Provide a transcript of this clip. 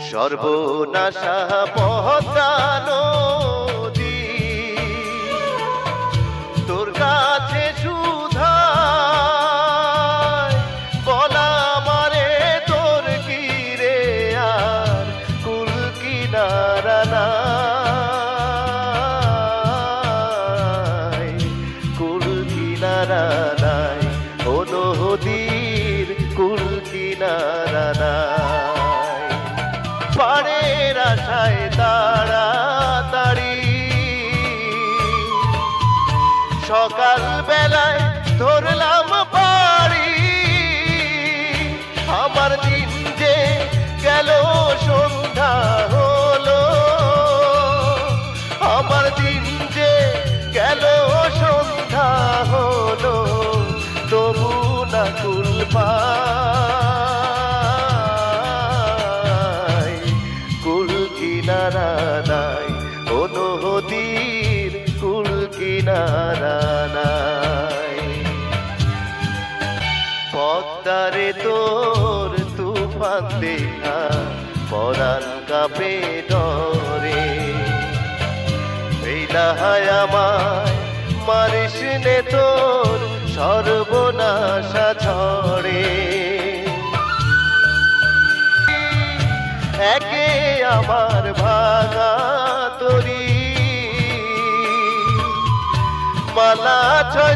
সর্বনাশা পদ্মা নদী তোর কাছে সুধায় বলা মারে তোর কি রে আর কুল কিনারা নাই, কুল কিনারা নাই, ও নদীর কুল কিনারা নাই। পাড়ের আশায় তাড়াতাড়ি সকাল বেলায় ধরলাম পাড়ি, আমার দিন যে গেল সন্ধ্যা হলো, আমার দিন যে গেল সন্ধ্যা হলো, তবু না কুল পাই, কুল কিনারা নাই, ও নদীর কুল কিনারা নাই। পদ্মারে তোর তুফান দেখা পরাণ কাঁপে ডরে, বেলাহায় আমায় মারিস নে তোর সর্বনাশা ঝড়ে। একে আমার ভাঙা তরি মালা ছয়